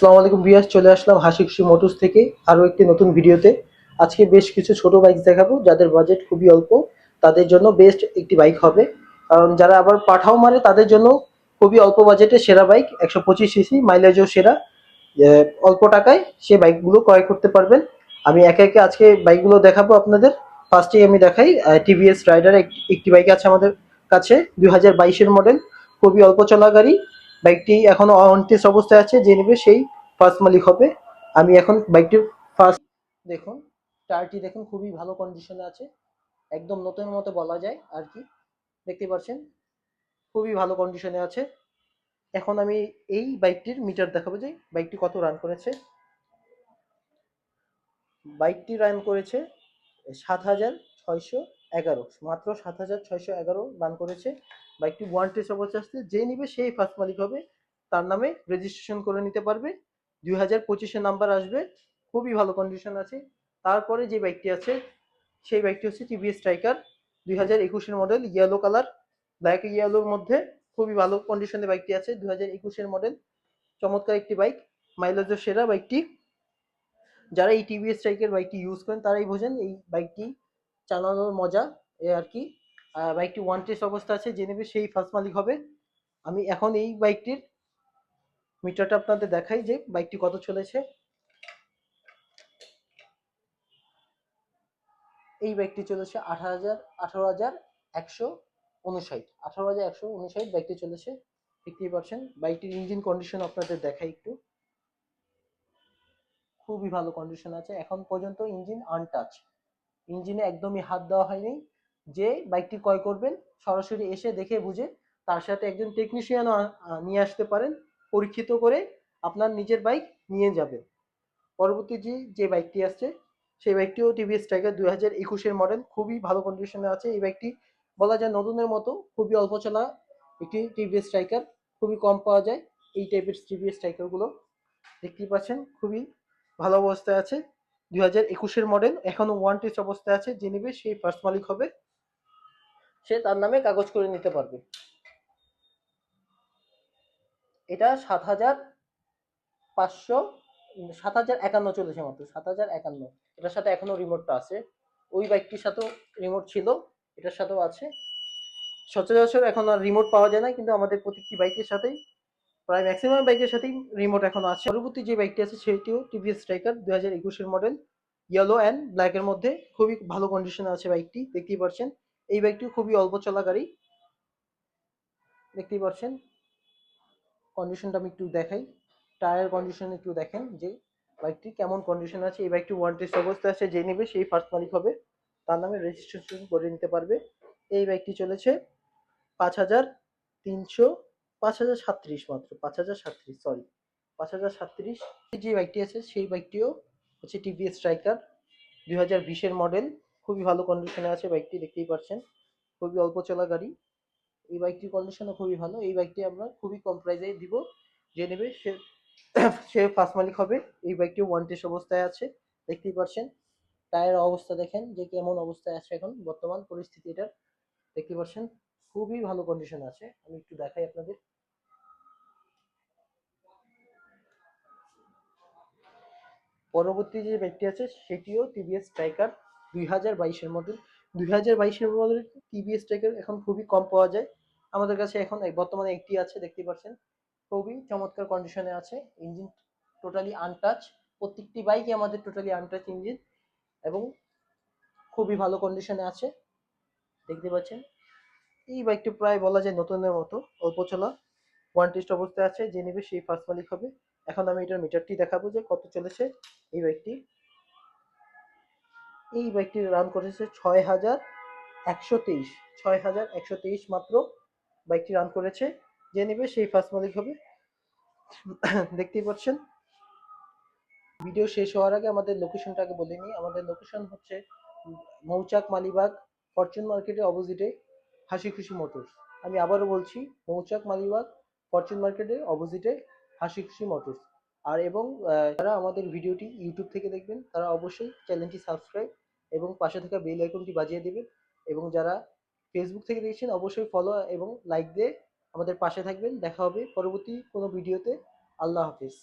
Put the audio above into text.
আসসালামু আলাইকুম ভিউয়ার্স, চলে আসলাম হাসি খুশি মোটরস থেকে আরো একটি নতুন ভিডিওতে। আজকে বেশ কিছু ছোট বাইক দেখাবো যাদের বাজেট খুবই অল্প, তাদের জন্য বেস্ট একটি বাইক হবে। কারণ যারা আবার পাঠাও মারে তাদের জন্য খুবই অল্প বাজেটে সেরা বাইক, 125 সিসি, মাইলেজও সেরা। অল্প টাকায় সে বাইকগুলো ক্রয় করতে পারবেন। আমি একে একে আজকে বাইকগুলো দেখাবো আপনাদের। ফার্স্টেই আমি দেখাই টিভিএস রাইডার একটি বাইক আছে আমাদের কাছে, 2022-এর মডেল, খুবই অল্প চলা গাড়ি। বাইকটি এখনো অন টেস্ট অবস্থায় আছে, যে নেবে সেই ফার্স্ট মালিক হবে। আমি এখন বাইকটির ফার্স্ট দেখুন, টায়ারটি দেখুন খুবই ভালো কন্ডিশনে আছে, একদম নতুনের মতো বলা যায় আর কি। দেখতে পাচ্ছেন খুবই ভালো কন্ডিশনে আছে। এখন আমি এই বাইকটির মিটার দেখাবো যে বাইকটি কত রান করেছে। বাইকটি রান করেছে ৭,৬১১, মাত্র ৭,৬১১ রান করেছে। বাইকটি ওয়ারেন্টি অবস্থায় আসছে, যে নিবে সেই ফার্স্ট মালিক হবে, তার নামে রেজিস্ট্রেশন করে নিতে পারবে। 2025-এর নাম্বার আসবে, খুবই ভালো কন্ডিশন আছে। তারপরে যে বাইকটি আছে সেই বাইকটি হচ্ছে টিভিএস স্ট্রাইকার, 2021-এর মডেল, ইয়েলো কালার, ব্ল্যাক ইয়েলোর মধ্যে খুবই ভালো কন্ডিশনে বাইকটি আছে। 2021-এর মডেল, চমৎকার একটি বাইক, মাইলেজও সেরা বাইকটি। যারা এই টিভিএস স্ট্রাইকের বাইকটি ইউজ করেন তারাই বোঝেন এই বাইকটি চালানোর মজা, এ আর কি। বাইকটি ওয়ান টেস্ট অবস্থা আছে, যে নেবে সেই ফার্স্ট মালিক হবে। আমি এখন এই বাইকটির মিটারটা আপনাদের দেখাই যে বাইকটি কত চলেছে। এই বাইকটি চলেছে 18,159, 18,159 বাইকটি চলেছে। দেখতেই পাচ্ছেন বাইকটির ইঞ্জিন কন্ডিশন আপনাদের দেখাই একটু, খুবই ভালো কন্ডিশন আছে। এখন পর্যন্ত ইঞ্জিন আনটাচ, ইঞ্জিনে একদমই হাত দেওয়া হয়নি। যে বাইকটি ক্রয় করবেন সরাসরি এসে দেখে বুঝে তার সাথে একজন টেকনিশিয়ানও নিয়ে আসতে পারেন, পরীক্ষিত করে আপনার নিজের বাইক নিয়ে যাবেন। পরবর্তী যে বাইকটি আসছে সেই বাইকটিও টিভিএস স্ট্রাইকার, 2021-এর মডেল, খুবই ভালো কন্ডিশনে আছে। এই বাইকটি বলা যায় নতুনের মতো, খুবই অল্প চলা একটি টিভিএস স্ট্রাইকার, খুবই কম পাওয়া যায় এই টাইপের টিভিএস স্ট্রাইকারগুলো। দেখতেই পাচ্ছেন খুবই ভালো অবস্থায় আছে, 2021-এর মডেল, এখনো ওয়ান টেস্ট অবস্থায় আছে। যে নেবে সেই ফার্স্ট মালিক হবে, সে তার নামে কাগজ করে নিতে পারবে। এটা 7,500, 7,051 চলেছে, মাত্র 7,051। এটার সাথে এখনো রিমোটটা আছে, ওই বাইকটির সাথেও রিমোট ছিল, এটার সাথেও আছে। সচরাচর এখন আর রিমোট পাওয়া যায় না, কিন্তু আমাদের প্রত্যেকটি বাইকের সাথেই, প্রায় ম্যাক্সিমাম বাইকের সাথেই রিমোট এখন আছে। পরবর্তী যে বাইকটি আছে সেটিও টিভিএস স্ট্রাইকার, 2021-এর মডেল, ইয়েলো অ্যান্ড ব্ল্যাকের মধ্যে, খুবই ভালো কন্ডিশনে আছে বাইকটি। দেখতেই পাচ্ছেন এই বাইকটিও খুবই অল্প চলা গাড়ি। দেখতেই পাচ্ছেন কন্ডিশনটা আমি একটু দেখাই, টায়ার কন্ডিশন একটু দেখেন যে বাইকটি কেমন কন্ডিশন আছে। এই বাইকটি ওয়ান টেস্ট অবস্থায় আছে, যে নেবে সেই ফার্স্ট মালিক হবে, তার নামে রেজিস্ট্রেশন করে নিতে পারবে। এই বাইকটি চলেছে 5,300, 5,037, মাত্র 5,037, সরি, 5,037। যে বাইকটি আছে সেই বাইকটিও হচ্ছে টিভিএস স্ট্রাইকার, 2020-এর মডেল, খুবই ভালো কন্ডিশনে আছে বাইকটি। দেখতেই পাচ্ছেন খুবই অল্প চলা গাড়ি, এই বাইকটির কন্ডিশনও খুবই ভালো। এই বাইকটি আমরা খুবই কম প্রাইসে দিব, যে নেবে সে সে ফার্স্ট মালিক হবে। এই বাইকটি ওয়ান টেস্ট অবস্থায় আছে, দেখতেই পাচ্ছেন। টায়ার অবস্থা দেখেন যে কেমন অবস্থায় আছে এখন বর্তমান পরিস্থিতি এটার, দেখতে পাচ্ছেন খুবই ভালো কন্ডিশন আছে। আমি একটু দেখাই আপনাদের। পরবর্তী যে বাইকটি আছে সেটিও টিভিএস স্ট্রাইকার, 2022-এর মডেল, 2022-এর মডেল টিভিএস স্ট্রাইকার এখন খুবই কম পাওয়া যায়। আমাদের কাছে এখন বর্তমানে একটি আছে, দেখতে পাচ্ছেন খুবই চমৎকার কন্ডিশনে আছে। ইঞ্জিন টোটালি আনটাচ, প্রত্যেকটি বাইকই আমাদের টোটালি আনটাচ ইঞ্জিন, এবং খুবই ভালো কন্ডিশনে আছে। দেখতে পাচ্ছেন এই বাইকটি প্রায় বলা যায় নতুনের মতো, অল্প চলা, ওয়ান টেস্ট অবস্থায় আছে। যে নেবে সেই ফার্স্ট মালিক হবে। এখন আমি এটার মিটারটি দেখাবো যে কত চলেছে। এই বাইকটি এই বাইকটি রান করেছে 6,123, 6,123 মাত্র বাইকটি রান করেছে। যে নেবে সেই ফার্স্ট মালিক হবে। দেখতেই পাচ্ছেন। ভিডিও শেষ হওয়ার আগে আমাদের লোকেশনটা আগে বলে নিই। আমাদের লোকেশন হচ্ছে মৌচাক মালিবাগ, ফরচুন মার্কেটের অপোজিটে হাসি খুশি মোটরস। আমি আবারও বলছি, মৌচাক মালিবাগ, ফরচুন মার্কেটের অপোজিটে হাসি খুশি মোটরস। আর এবং যারা আমাদের ভিডিওটি ইউটিউব থেকে দেখবেন তারা অবশ্যই চ্যানেলটি সাবস্ক্রাইব এবং পাশে থাকা বেল আইকনটি বাজিয়ে দেবেন। এবং যারা ফেসবুক থেকে দেখছেন অবশ্যই ফলো এবং লাইক দিয়ে আমাদের পাশে থাকবেন। দেখা হবে পরবর্তী কোনো ভিডিওতে। আল্লাহ হাফিজ।